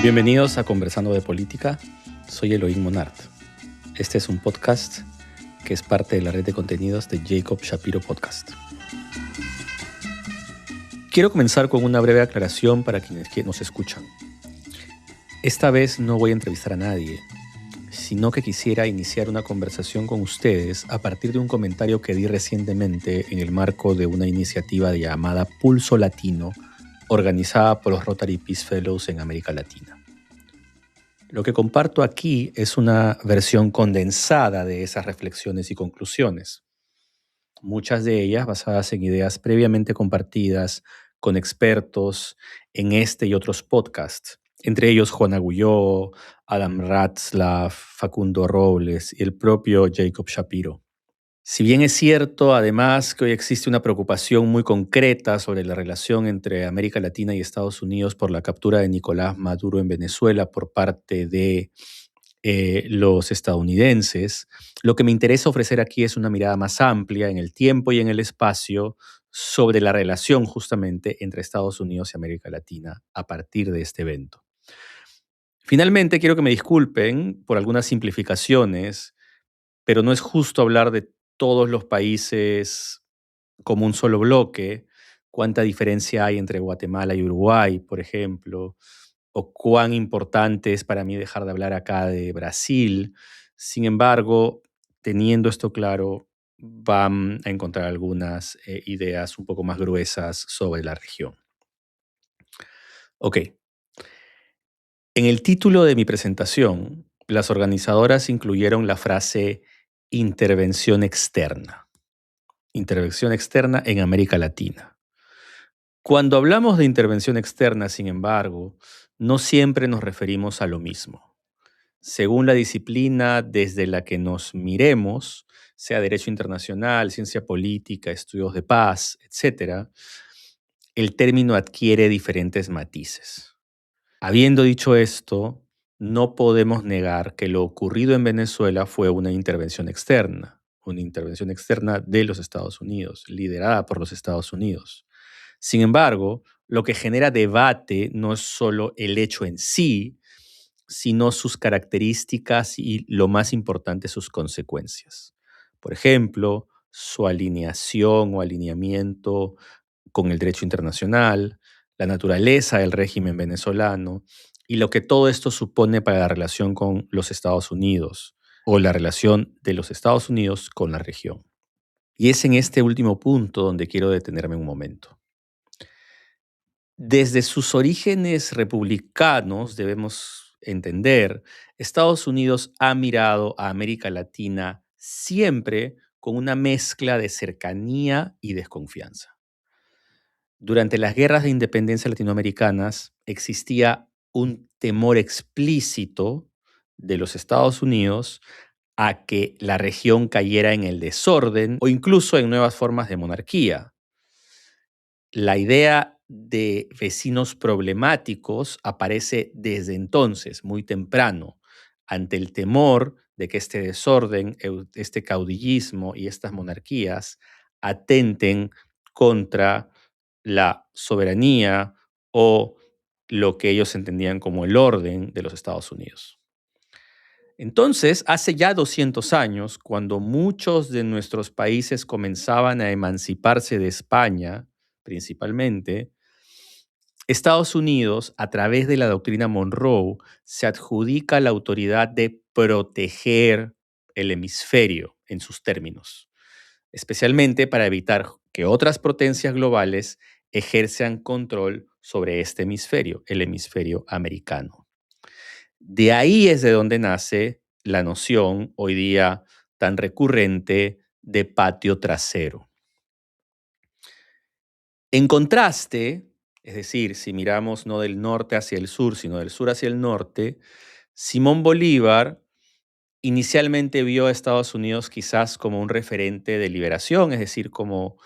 Bienvenidos a Conversando de Política. Soy Elohim Monart. Este es un podcast que es parte de la red de contenidos de Jacob Shapiro Podcast. Quiero comenzar con una breve aclaración para quienes nos escuchan. Esta vez no voy a entrevistar a nadie, sino que quisiera iniciar una conversación con ustedes a partir de un comentario que di recientemente en el marco de una iniciativa llamada Pulso Latino, organizada por los Rotary Peace Fellows en América Latina. Lo que comparto aquí es una versión condensada de esas reflexiones y conclusiones, muchas de ellas basadas en ideas previamente compartidas con expertos en este y otros podcasts, entre ellos Juan Agulló, Adam Ratzlaff, Facundo Robles y el propio Jacob Shapiro. Si bien es cierto, además, que hoy existe una preocupación muy concreta sobre la relación entre América Latina y Estados Unidos por la captura de Nicolás Maduro en Venezuela por parte de los estadounidenses, lo que me interesa ofrecer aquí es una mirada más amplia en el tiempo y en el espacio sobre la relación justamente entre Estados Unidos y América Latina a partir de este evento. Finalmente, quiero que me disculpen por algunas simplificaciones, pero no es justo hablar de todos los países como un solo bloque, cuánta diferencia hay entre Guatemala y Uruguay, por ejemplo, o cuán importante es para mí dejar de hablar acá de Brasil. Sin embargo, teniendo esto claro, van a encontrar algunas ideas un poco más gruesas sobre la región. Ok. En el título de mi presentación, las organizadoras incluyeron la frase intervención externa. Intervención externa en América Latina. Cuando hablamos de intervención externa, sin embargo, no siempre nos referimos a lo mismo. Según la disciplina desde la que nos miremos, sea derecho internacional, ciencia política, estudios de paz, etc., el término adquiere diferentes matices. Habiendo dicho esto, no podemos negar que lo ocurrido en Venezuela fue una intervención externa de los Estados Unidos, liderada por los Estados Unidos. Sin embargo, lo que genera debate no es solo el hecho en sí, sino sus características y, lo más importante, sus consecuencias. Por ejemplo, su alineación o alineamiento con el derecho internacional, la naturaleza del régimen venezolano y lo que todo esto supone para la relación con los Estados Unidos o la relación de los Estados Unidos con la región. Y es en este último punto donde quiero detenerme un momento. Desde sus orígenes republicanos, debemos entender, Estados Unidos ha mirado a América Latina siempre con una mezcla de cercanía y desconfianza. Durante las guerras de independencia latinoamericanas existía un temor explícito de los Estados Unidos a que la región cayera en el desorden o incluso en nuevas formas de monarquía. La idea de vecinos problemáticos aparece desde entonces, muy temprano, ante el temor de que este desorden, este caudillismo y estas monarquías atenten contra la soberanía o lo que ellos entendían como el orden de los Estados Unidos. Entonces, hace ya 200 años, cuando muchos de nuestros países comenzaban a emanciparse de España, principalmente, Estados Unidos, a través de la doctrina Monroe, se adjudica la autoridad de proteger el hemisferio en sus términos, especialmente para evitar que otras potencias globales ejerzan control sobre este hemisferio, el hemisferio americano. De ahí es de donde nace la noción hoy día tan recurrente de patio trasero. En contraste, es decir, si miramos no del norte hacia el sur, sino del sur hacia el norte, Simón Bolívar inicialmente vio a Estados Unidos quizás como un referente de liberación, es decir, como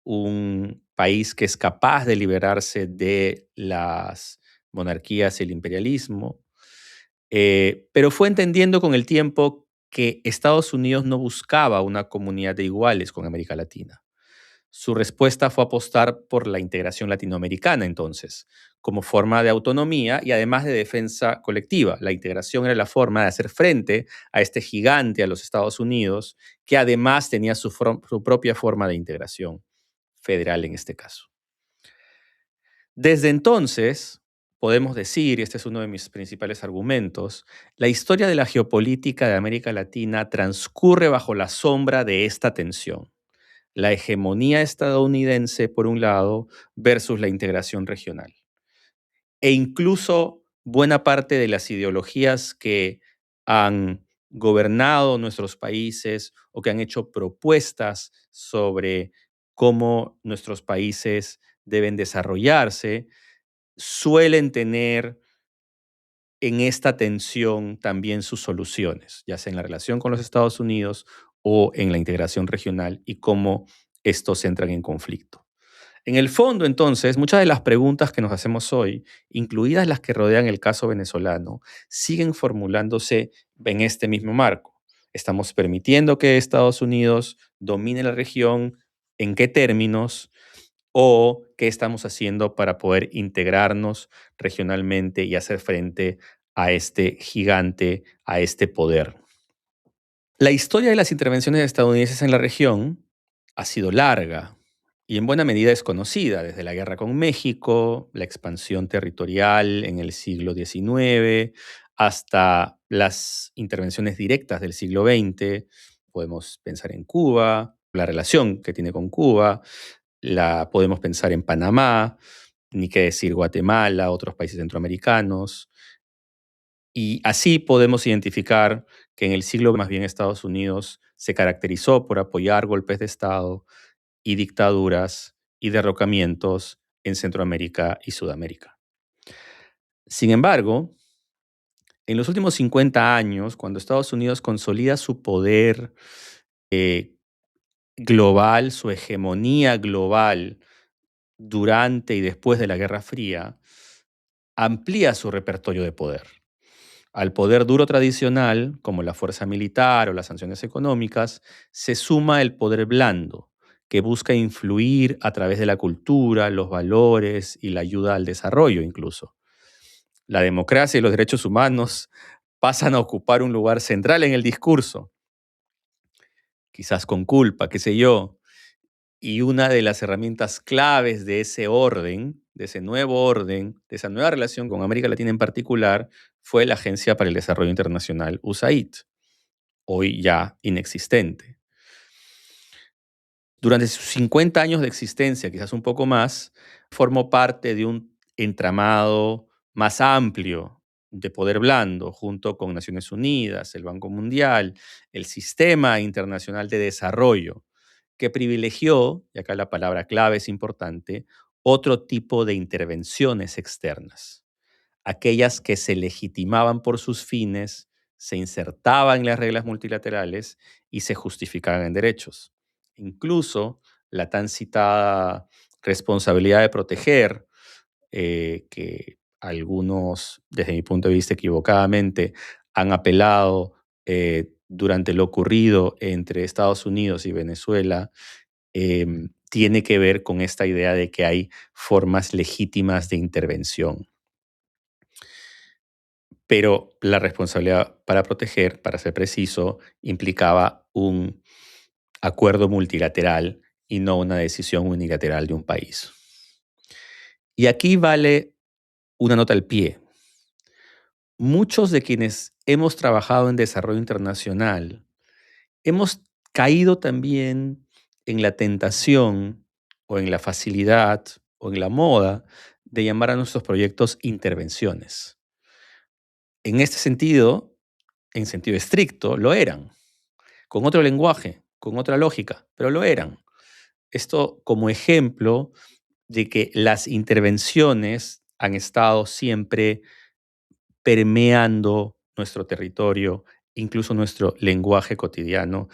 un país que es capaz de liberarse de las monarquías y el imperialismo, pero fue entendiendo con el tiempo que Estados Unidos no buscaba una comunidad de iguales con América Latina. Su respuesta fue apostar por la integración latinoamericana entonces, como forma de autonomía y además de defensa colectiva. La integración era la forma de hacer frente a este gigante, a los Estados Unidos, que además tenía su propia forma de integración federal en este caso. Desde entonces, podemos decir, y este es uno de mis principales argumentos, la historia de la geopolítica de América Latina transcurre bajo la sombra de esta tensión. La hegemonía estadounidense, por un lado, versus la integración regional. E incluso buena parte de las ideologías que han gobernado nuestros países o que han hecho propuestas sobre cómo nuestros países deben desarrollarse, suelen tener en esta tensión también sus soluciones, ya sea en la relación con los Estados Unidos o en la integración regional y cómo estos entran en conflicto. En el fondo, entonces, muchas de las preguntas que nos hacemos hoy, incluidas las que rodean el caso venezolano, siguen formulándose en este mismo marco. ¿Estamos permitiendo que Estados Unidos domine la región? ¿En qué términos? ¿O qué estamos haciendo para poder integrarnos regionalmente y hacer frente a este gigante, a este poder? La historia de las intervenciones estadounidenses en la región ha sido larga y en buena medida desconocida, desde la guerra con México, la expansión territorial en el siglo XIX, hasta las intervenciones directas del siglo XX. Podemos pensar en Cuba, la relación que tiene con Cuba, podemos pensar en Panamá, ni qué decir Guatemala, otros países centroamericanos. Y así podemos identificar que en el siglo más bien Estados Unidos se caracterizó por apoyar golpes de Estado y dictaduras y derrocamientos en Centroamérica y Sudamérica. Sin embargo, en los últimos 50 años, cuando Estados Unidos consolida su poder eh, global, su hegemonía global durante y después de la Guerra Fría, amplía su repertorio de poder. Al poder duro tradicional, como la fuerza militar o las sanciones económicas, se suma el poder blando, que busca influir a través de la cultura, los valores y la ayuda al desarrollo incluso. La democracia y los derechos humanos pasan a ocupar un lugar central en el discurso, quizás con culpa, qué sé yo, y una de las herramientas claves de ese orden, de ese nuevo orden, de esa nueva relación con América Latina en particular, fue la Agencia para el Desarrollo Internacional, USAID, hoy ya inexistente. Durante sus 50 años de existencia, quizás un poco más, formó parte de un entramado más amplio de poder blando, junto con Naciones Unidas, el Banco Mundial, el Sistema Internacional de Desarrollo, que privilegió, y acá la palabra clave es importante, otro tipo de intervenciones externas, aquellas que se legitimaban por sus fines, se insertaban en las reglas multilaterales y se justificaban en derechos. Incluso la tan citada responsabilidad de proteger, que algunos, desde mi punto de vista equivocadamente, han apelado durante lo ocurrido entre Estados Unidos y Venezuela, tiene que ver con esta idea de que hay formas legítimas de intervención. Pero la responsabilidad para proteger, para ser preciso, implicaba un acuerdo multilateral y no una decisión unilateral de un país. Y aquí vale una nota al pie. Muchos de quienes hemos trabajado en desarrollo internacional hemos caído también en la tentación o en la facilidad o en la moda de llamar a nuestros proyectos intervenciones. En este sentido, en sentido estricto, lo eran, con otro lenguaje, con otra lógica, pero lo eran. Esto como ejemplo de que las intervenciones han estado siempre permeando nuestro territorio, incluso nuestro lenguaje cotidiano,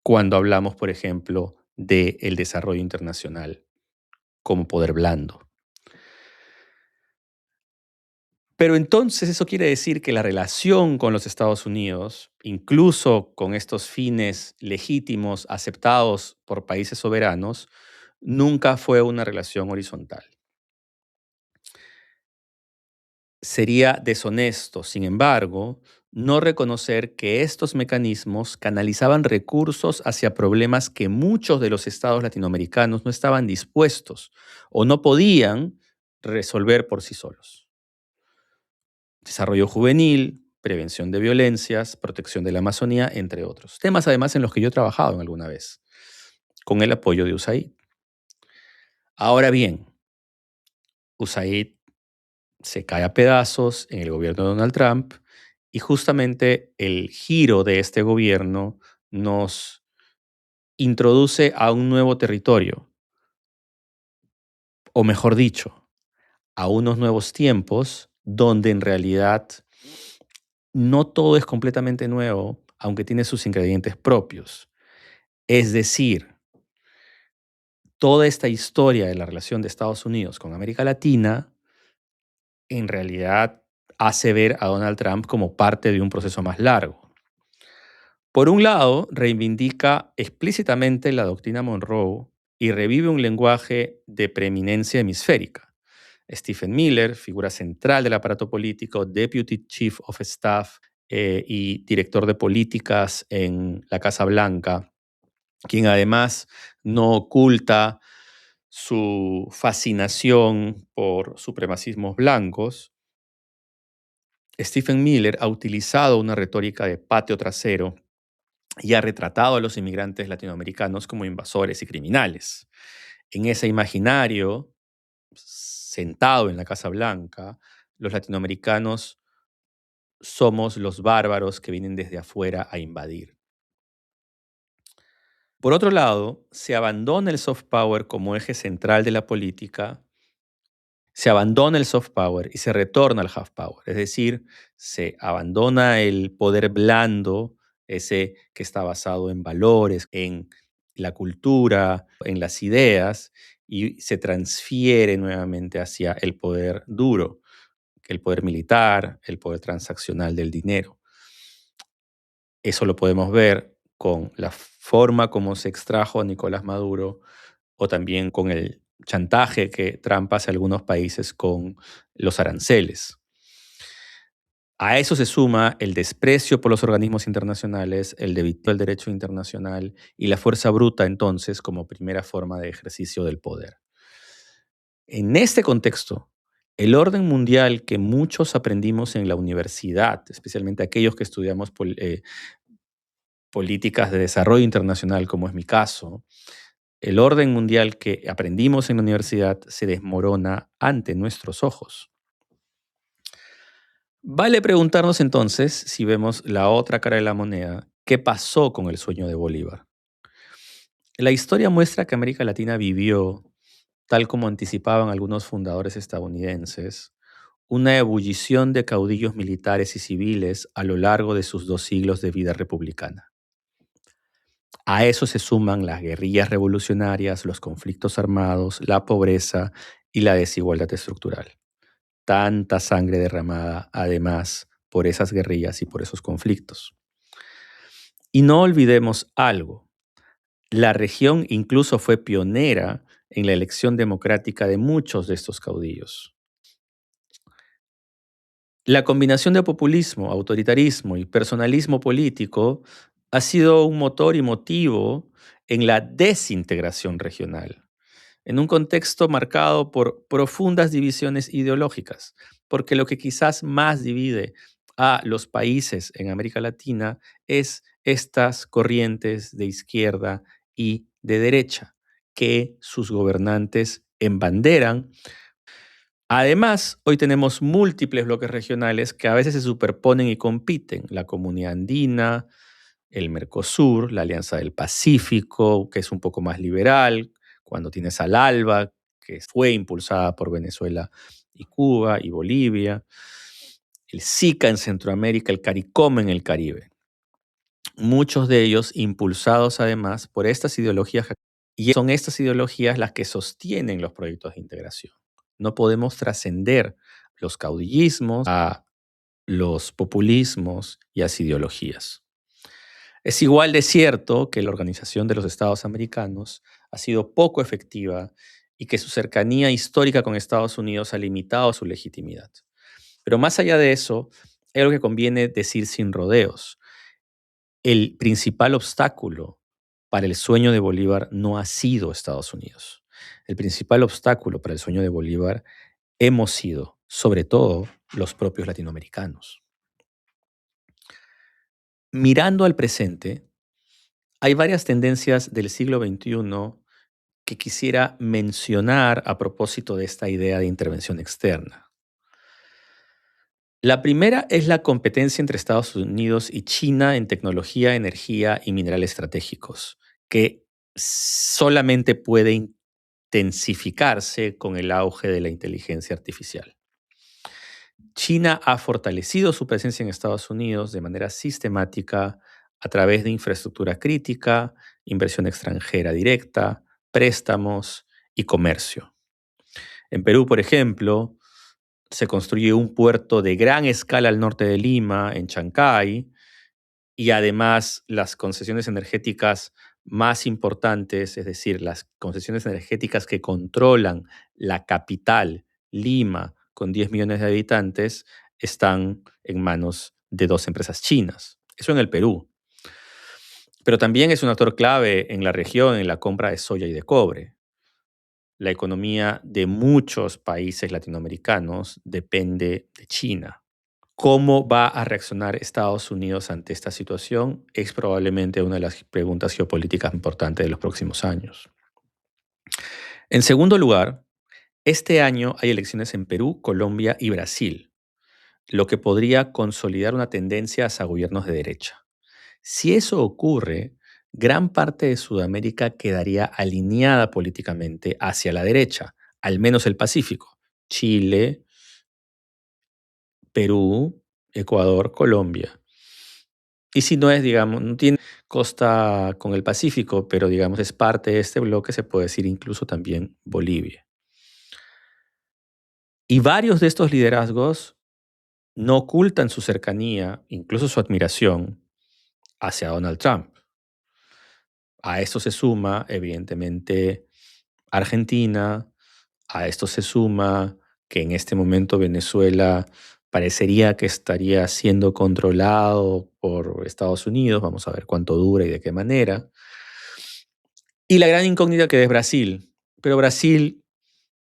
cuando hablamos, por ejemplo, del desarrollo internacional como poder blando. Pero entonces eso quiere decir que la relación con los Estados Unidos, incluso con estos fines legítimos aceptados por países soberanos, nunca fue una relación horizontal. Sería deshonesto, sin embargo, no reconocer que estos mecanismos canalizaban recursos hacia problemas que muchos de los estados latinoamericanos no estaban dispuestos o no podían resolver por sí solos. Desarrollo juvenil, prevención de violencias, protección de la Amazonía, entre otros. Temas además en los que yo he trabajado en alguna vez, con el apoyo de USAID. Ahora bien, USAID se cae a pedazos en el gobierno de Donald Trump y justamente el giro de este gobierno nos introduce a un nuevo territorio, o mejor dicho, a unos nuevos tiempos donde en realidad no todo es completamente nuevo, aunque tiene sus ingredientes propios. Es decir, toda esta historia de la relación de Estados Unidos con América Latina en realidad hace ver a Donald Trump como parte de un proceso más largo. Por un lado, reivindica explícitamente la doctrina Monroe y revive un lenguaje de preeminencia hemisférica. Stephen Miller, figura central del aparato político, Deputy Chief of Staff y director de políticas en la Casa Blanca, quien además no oculta su fascinación por supremacismos blancos. Stephen Miller ha utilizado una retórica de patio trasero y ha retratado a los inmigrantes latinoamericanos como invasores y criminales. En ese imaginario, sentado en la Casa Blanca, los latinoamericanos somos los bárbaros que vienen desde afuera a invadir. Por otro lado, se abandona el soft power como eje central de la política, se abandona el soft power y se retorna al hard power, es decir, se abandona el poder blando, ese que está basado en valores, en la cultura, en las ideas, y se transfiere nuevamente hacia el poder duro, el poder militar, el poder transaccional del dinero. Eso lo podemos ver con la forma como se extrajo a Nicolás Maduro o también con el chantaje que Trump hace a algunos países con los aranceles. A eso se suma el desprecio por los organismos internacionales, el debilitamiento del derecho internacional y la fuerza bruta entonces como primera forma de ejercicio del poder. En este contexto, el orden mundial que muchos aprendimos en la universidad, especialmente aquellos que estudiamos políticas de desarrollo internacional, como es mi caso, el orden mundial que aprendimos en la universidad se desmorona ante nuestros ojos. Vale preguntarnos entonces, si vemos la otra cara de la moneda, ¿qué pasó con el sueño de Bolívar? La historia muestra que América Latina vivió, tal como anticipaban algunos fundadores estadounidenses, una ebullición de caudillos militares y civiles a lo largo de sus 2 siglos de vida republicana. A eso se suman las guerrillas revolucionarias, los conflictos armados, la pobreza y la desigualdad estructural. Tanta sangre derramada, además, por esas guerrillas y por esos conflictos. Y no olvidemos algo. La región incluso fue pionera en la elección democrática de muchos de estos caudillos. La combinación de populismo, autoritarismo y personalismo político ha sido un motor y motivo en la desintegración regional, en un contexto marcado por profundas divisiones ideológicas, porque lo que quizás más divide a los países en América Latina es estas corrientes de izquierda y de derecha que sus gobernantes embanderan. Además, hoy tenemos múltiples bloques regionales que a veces se superponen y compiten. La Comunidad Andina, el Mercosur, la Alianza del Pacífico, que es un poco más liberal, cuando tienes al ALBA, que fue impulsada por Venezuela y Cuba y Bolivia, el SICA en Centroamérica, el CARICOM en el Caribe. Muchos de ellos impulsados además por estas ideologías, y son estas ideologías las que sostienen los proyectos de integración. No podemos trascender los caudillismos, a los populismos y a las ideologías. Es igual de cierto que la Organización de los Estados Americanos ha sido poco efectiva y que su cercanía histórica con Estados Unidos ha limitado su legitimidad. Pero más allá de eso, hay algo que conviene decir sin rodeos. El principal obstáculo para el sueño de Bolívar no ha sido Estados Unidos. El principal obstáculo para el sueño de Bolívar hemos sido, sobre todo, los propios latinoamericanos. Mirando al presente, hay varias tendencias del siglo XXI que quisiera mencionar a propósito de esta idea de intervención externa. La primera es la competencia entre Estados Unidos y China en tecnología, energía y minerales estratégicos, que solamente puede intensificarse con el auge de la inteligencia artificial. China ha fortalecido su presencia en Estados Unidos de manera sistemática a través de infraestructura crítica, inversión extranjera directa, préstamos y comercio. En Perú, por ejemplo, se construye un puerto de gran escala al norte de Lima, en Chancay, y además las concesiones energéticas más importantes, es decir, las concesiones energéticas que controlan la capital, Lima, con 10 millones de habitantes, están en manos de 2 empresas chinas. Eso en el Perú. Pero también es un actor clave en la región en la compra de soya y de cobre. La economía de muchos países latinoamericanos depende de China. ¿Cómo va a reaccionar Estados Unidos ante esta situación? Es probablemente una de las preguntas geopolíticas importantes de los próximos años. En segundo lugar, este año hay elecciones en Perú, Colombia y Brasil, lo que podría consolidar una tendencia hacia gobiernos de derecha. Si eso ocurre, gran parte de Sudamérica quedaría alineada políticamente hacia la derecha, al menos el Pacífico. Chile, Perú, Ecuador, Colombia. Y si no es, digamos, no tiene costa con el Pacífico, pero digamos es parte de este bloque, se puede decir incluso también Bolivia. Y varios de estos liderazgos no ocultan su cercanía, incluso su admiración hacia Donald Trump. A esto se suma, evidentemente, Argentina, a esto se suma que en este momento Venezuela parecería que estaría siendo controlado por Estados Unidos, vamos a ver cuánto dura y de qué manera. Y la gran incógnita que es Brasil, pero Brasil,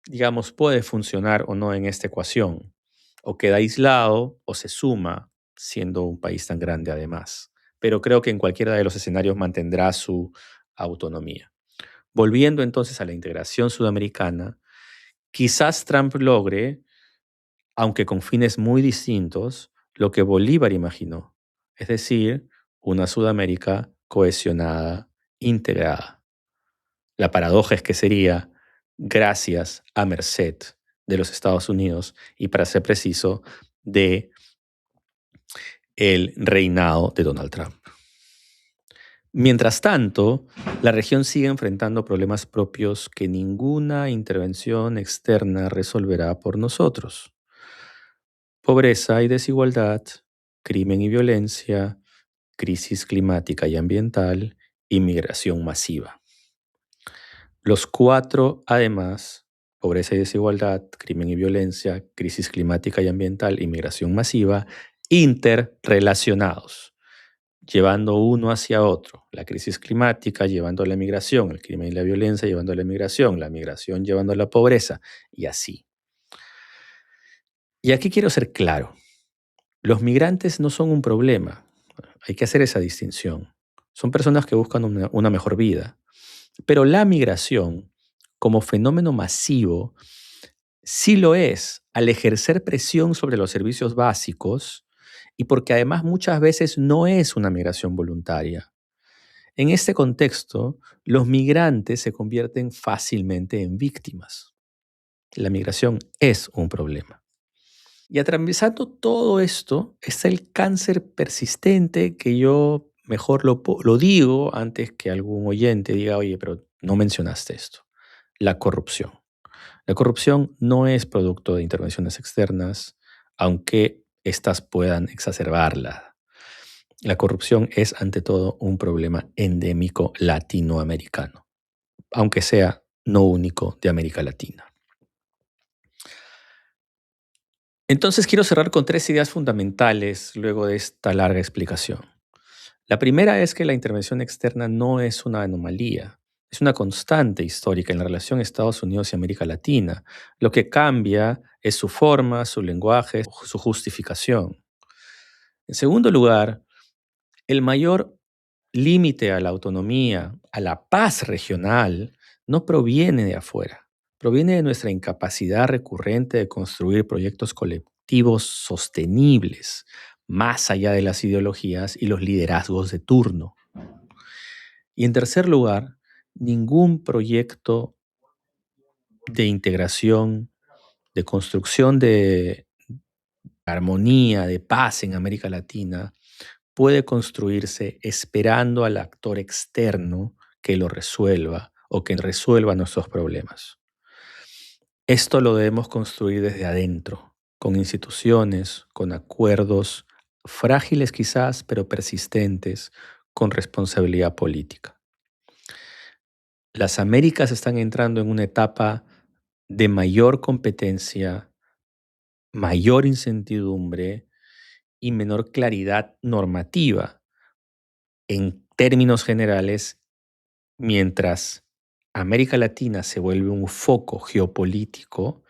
digamos, puede funcionar o no en esta ecuación, o queda aislado o se suma siendo un país tan grande además. Pero creo que en cualquiera de los escenarios mantendrá su autonomía. Volviendo entonces a la integración sudamericana, quizás Trump logre, aunque con fines muy distintos, lo que Bolívar imaginó, es decir, una Sudamérica cohesionada, integrada. La paradoja es que sería gracias a merced de los Estados Unidos y, para ser preciso, de el reinado de Donald Trump. Mientras tanto, la región sigue enfrentando problemas propios que ninguna intervención externa resolverá por nosotros. Pobreza y desigualdad, crimen y violencia, crisis climática y ambiental, inmigración masiva. Los cuatro, además, pobreza y desigualdad, crimen y violencia, crisis climática y ambiental, inmigración masiva, interrelacionados, llevando uno hacia otro. La crisis climática llevando a la migración, el crimen y la violencia llevando a la migración llevando a la pobreza, y así. Y aquí quiero ser claro. Los migrantes no son un problema. Hay que hacer esa distinción. Son personas que buscan una mejor vida. Pero la migración, como fenómeno masivo, sí lo es al ejercer presión sobre los servicios básicos y porque además muchas veces no es una migración voluntaria. En este contexto, los migrantes se convierten fácilmente en víctimas. La migración es un problema. Y atravesando todo esto está el cáncer persistente que yo mejor lo digo antes que algún oyente diga, oye, pero no mencionaste esto. La corrupción. La corrupción no es producto de intervenciones externas, aunque éstas puedan exacerbarla. La corrupción es, ante todo, un problema endémico latinoamericano, aunque sea no único de América Latina. Entonces quiero cerrar con 3 ideas fundamentales luego de esta larga explicación. La primera es que la intervención externa no es una anomalía, es una constante histórica en la relación Estados Unidos y América Latina. Lo que cambia es su forma, su lenguaje, su justificación. En segundo lugar, el mayor límite a la autonomía, a la paz regional, no proviene de afuera, proviene de nuestra incapacidad recurrente de construir proyectos colectivos sostenibles, más allá de las ideologías y los liderazgos de turno. Y en tercer lugar, ningún proyecto de integración, de construcción de armonía, de paz en América Latina puede construirse esperando al actor externo que lo resuelva o que resuelva nuestros problemas. Esto lo debemos construir desde adentro, con instituciones, con acuerdos frágiles quizás, pero persistentes, con responsabilidad política. Las Américas están entrando en una etapa de mayor competencia, mayor incertidumbre y menor claridad normativa. En términos generales, mientras América Latina se vuelve un foco geopolítico,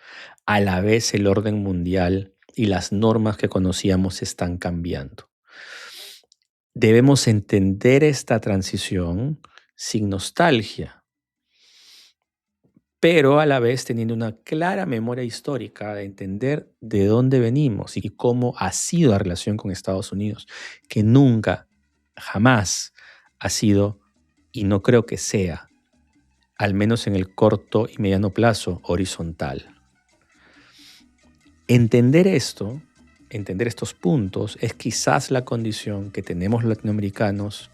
a la vez el orden mundial y las normas que conocíamos están cambiando. Debemos entender esta transición sin nostalgia, pero a la vez teniendo una clara memoria histórica de entender de dónde venimos y cómo ha sido la relación con Estados Unidos, que nunca, jamás ha sido, y no creo que sea, al menos en el corto y mediano plazo, horizontal. Entender esto, entender estos puntos, es quizás la condición que tenemos los latinoamericanos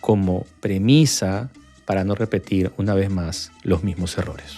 como premisa para no repetir una vez más los mismos errores.